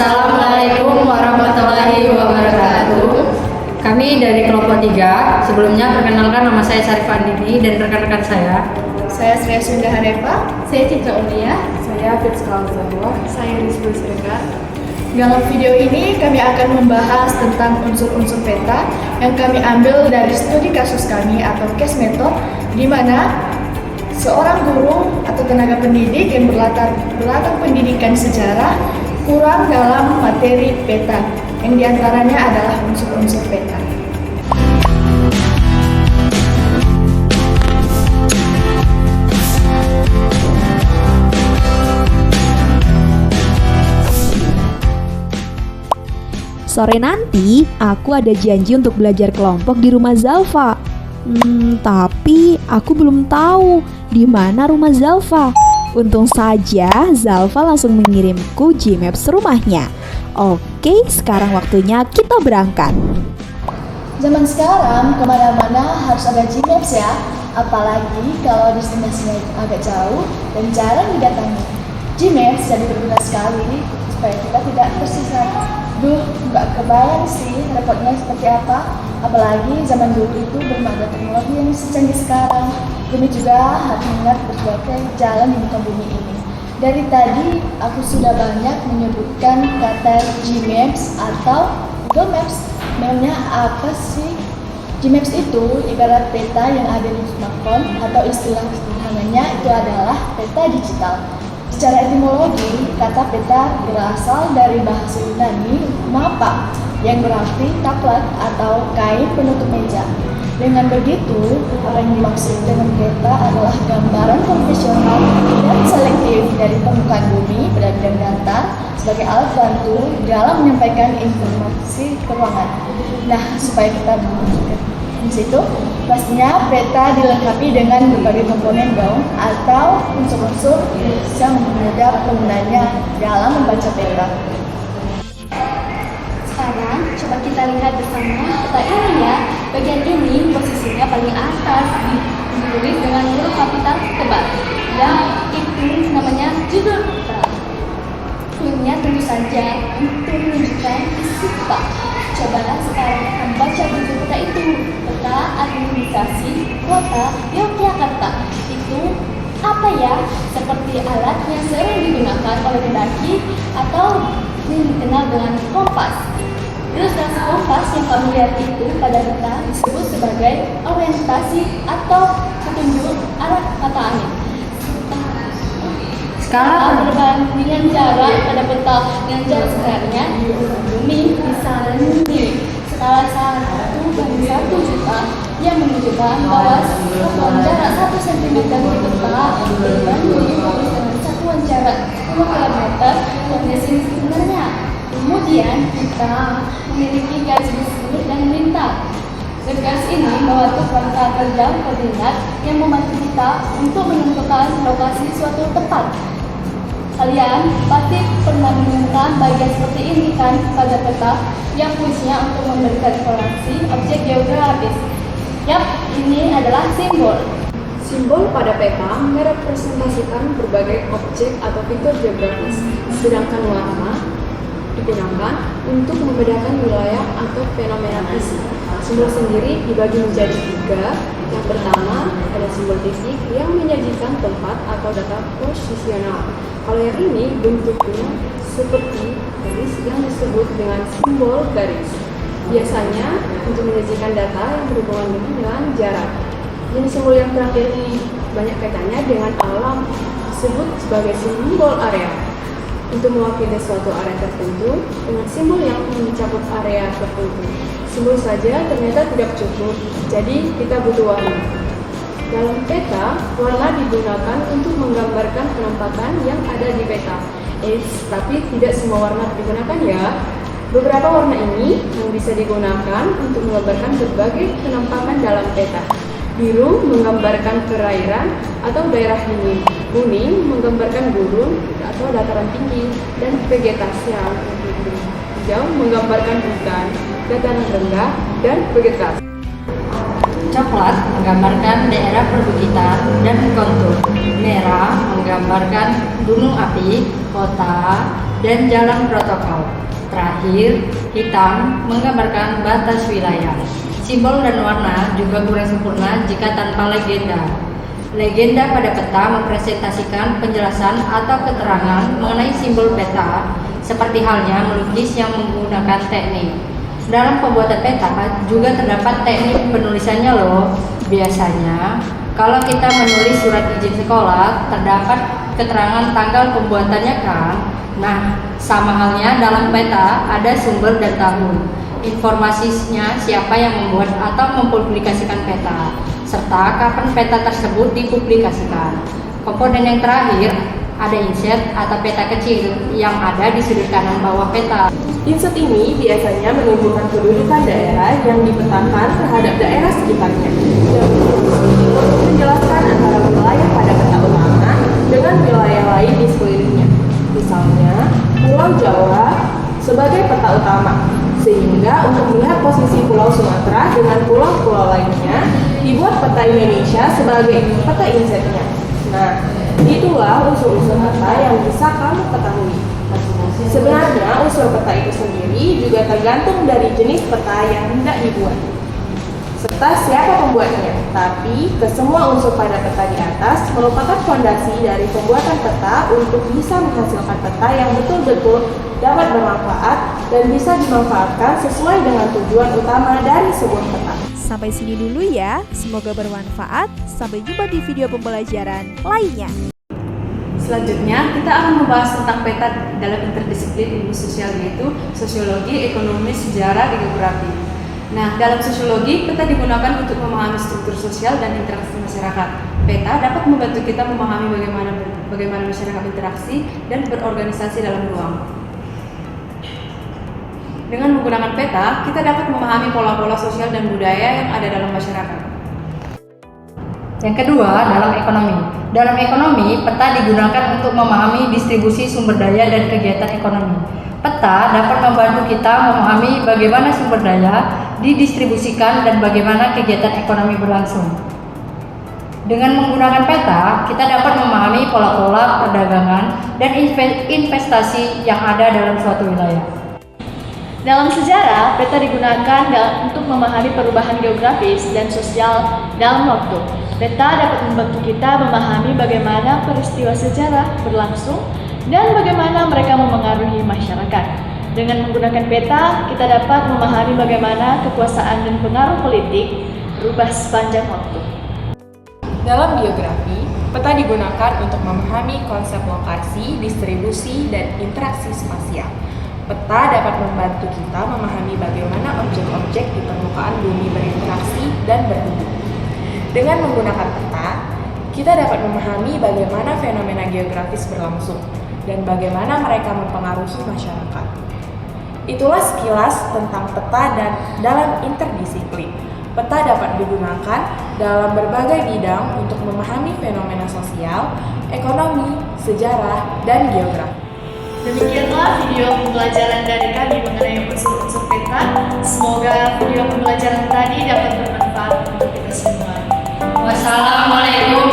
Assalamualaikum warahmatullahi wabarakatuh. Kami dari kelompok 3. Sebelumnya perkenalkan, nama saya Syarif Andini dan rekan-rekan saya. Saya Sri Sunda Hanefa. Saya Citra Ulia. Saya Fitzka Alzahwa. Saya Rizky Sregar. Dalam video ini kami akan membahas tentang unsur-unsur peta yang kami ambil dari studi kasus kami atau case method, di mana seorang guru atau tenaga pendidik yang berlatar belakang pendidikan sejarah kurang dalam materi peta, yang diantaranya adalah unsur-unsur peta. Sore nanti, aku ada janji untuk belajar kelompok di rumah Zalfa. Tapi aku belum tahu di mana rumah Zalfa. Untung saja Zalfa langsung mengirimku Gmaps rumahnya. Oke, sekarang waktunya kita berangkat. Zaman sekarang kemana-mana harus ada Gmaps ya, apalagi kalau destinasinya agak jauh dan jarang didatangi. Gmaps jadi berguna sekali supaya kita tidak tersesat. Nggak kebayang sih repotnya seperti apa, apalagi zaman dulu itu belum ada teknologi yang secanggih sekarang. Kami juga harus mengingat berbagai jalan di muka bumi ini. Dari tadi aku sudah banyak menyebutkan kata Gmaps atau Google Maps. Memangnya apa sih? Gmaps itu ibarat peta yang ada di smartphone, atau istilah sederhananya itu adalah peta digital. Secara etimologi, kata peta berasal dari bahasa Yunani mapa, yang berarti taplak atau kain penutup meja. Dengan begitu, apa yang dimaksud dengan peta adalah gambaran konvensional dan selektif dari permukaan bumi pada bidang datar sebagai alat bantu dalam menyampaikan informasi ke ruangan. Nah, supaya kita di situ, pastinya peta dilengkapi dengan berbagai komponen dong, atau unsur-unsur yang bisa mempermudah penggunanya dalam membaca peta. Sekarang coba kita lihat bersama peta ini ya. Bagian ini posisinya paling atas, ditulis dengan huruf kapital tebal, dan itu namanya judul peta. Filmnya tentu saja untuk menunjukkan isi peta. Cobalah sekarang membaca buku peta itu. Peta administrasi kota Yogyakarta. Itu apa ya? Seperti alat yang sering digunakan oleh pendaki atau yang dikenal dengan kompas. Ilustrasi kompas yang kamu lihat itu pada peta disebut sebagai orientasi atau petunjuk arah mata angin. Skala perbandingan jarak pada peta dengan jarak sebenarnya bumi misalnya ini skala 1/1 juta yang menunjukkan bahwa satuan jarak 1 cm di peta dibanding dengan satuan jarak 10 km yang di sini sebenarnya. Kemudian kita memiliki garis besar dan lintang. Garis ini membantu rangka kerja koordinat yang membantu kita untuk menentukan lokasi suatu tempat. Kalian pasti pernah menemukan bagian seperti ini kan pada peta yang fungsinya untuk memberikan informasi objek geografis. Yap, ini adalah simbol. Simbol pada peta merepresentasikan berbagai objek atau fitur geografis, sedangkan warna digunakan untuk membedakan wilayah atau fenomena fisik. Simbol sendiri dibagi menjadi 3. Yang pertama ada simbol titik yang menyajikan tempat atau data posisional. Kalau yang ini bentuknya seperti garis yang disebut dengan simbol garis. Biasanya untuk menyajikan data yang berhubungan dengan jarak. Jenis simbol yang terakhir ini banyak kaitannya dengan alam, disebut sebagai simbol area. Untuk mewakili suatu area tertentu dengan simbol yang mencakup area tertentu. Simbol saja ternyata tidak cukup, jadi kita butuh warna. Dalam peta, warna digunakan untuk menggambarkan penampakan yang ada di peta. Tapi tidak semua warna digunakan ya. Beberapa warna ini yang bisa digunakan untuk menggambarkan berbagai penampakan dalam peta. Biru menggambarkan perairan atau daerah dingin. Kuning menggambarkan gurun atau dataran tinggi dan vegetasi yang tinggi. Hijau menggambarkan hutan, dataran rendah, dan vegetasi. Coklat menggambarkan daerah perbukitan dan kontur. Merah menggambarkan gunung api, kota, dan jalan protokol. Terakhir, hitam menggambarkan batas wilayah. Simbol dan warna juga kurang sempurna jika tanpa legenda. Legenda pada peta mempresentasikan penjelasan atau keterangan mengenai simbol peta, seperti halnya melukis yang menggunakan teknik. Dalam pembuatan peta juga terdapat teknik penulisannya loh. Biasanya, kalau kita menulis surat izin sekolah, terdapat keterangan tanggal pembuatannya kan? Nah, sama halnya dalam peta ada sumber dan tahun, informasinya siapa yang membuat atau mempublikasikan peta, serta kapan peta tersebut dipublikasikan. Komponen yang terakhir ada insert atau peta kecil yang ada di sudut kanan bawah peta. Insert ini biasanya menunjukkan kedudukan daerah yang dipetakan terhadap daerah sekitarnya dan untuk menjelaskan antara wilayah pada peta utama dengan wilayah lain di sekelilingnya. Misalnya, Pulau Jawa sebagai peta utama, sehingga untuk melihat posisi Pulau Sumatera dengan pulau-pulau lainnya, dibuat peta Indonesia sebagai peta insetnya. Nah, itulah unsur-unsur peta yang bisa kamu ketahui. Sebenarnya unsur peta itu sendiri juga tergantung dari jenis peta yang hendak dibuat, serta siapa pembuatnya. Tapi kesemua unsur pada peta di atas merupakan fondasi dari pembuatan peta untuk bisa menghasilkan peta yang betul-betul dapat bermanfaat dan bisa dimanfaatkan sesuai dengan tujuan utama dari sebuah peta. Sampai sini dulu ya, semoga bermanfaat. Sampai jumpa di video pembelajaran lainnya. Selanjutnya, kita akan membahas tentang peta dalam interdisiplin ilmu sosial, yaitu sosiologi, ekonomi, sejarah, dan geografi. Nah, dalam sosiologi, peta digunakan untuk memahami struktur sosial dan interaksi masyarakat. Peta dapat membantu kita memahami bagaimana masyarakat berinteraksi dan berorganisasi dalam ruang. Dengan menggunakan peta, kita dapat memahami pola-pola sosial dan budaya yang ada dalam masyarakat. Yang kedua, dalam ekonomi. Dalam ekonomi, peta digunakan untuk memahami distribusi sumber daya dan kegiatan ekonomi. Peta dapat membantu kita memahami bagaimana sumber daya didistribusikan dan bagaimana kegiatan ekonomi berlangsung. Dengan menggunakan peta, kita dapat memahami pola-pola perdagangan dan investasi yang ada dalam suatu wilayah. Dalam sejarah, peta digunakan untuk memahami perubahan geografis dan sosial dalam waktu. Peta dapat membantu kita memahami bagaimana peristiwa sejarah berlangsung dan bagaimana mereka memengaruhi masyarakat. Dengan menggunakan peta, kita dapat memahami bagaimana kekuasaan dan pengaruh politik berubah sepanjang waktu. Dalam geografi, peta digunakan untuk memahami konsep lokasi, distribusi, dan interaksi spasial. Peta dapat membantu kita memahami bagaimana objek-objek di permukaan bumi berinteraksi dan bertumbuh. Dengan menggunakan peta, kita dapat memahami bagaimana fenomena geografis berlangsung dan bagaimana mereka mempengaruhi masyarakat. Itulah sekilas tentang peta dan dalam interdisiplin. Peta dapat digunakan dalam berbagai bidang untuk memahami fenomena sosial, ekonomi, sejarah, dan geografi. Demikianlah video pembelajaran dari kami mengenai unsur-unsur peta. Semoga video pembelajaran tadi dapat bermanfaat untuk kita semua. Wassalamualaikum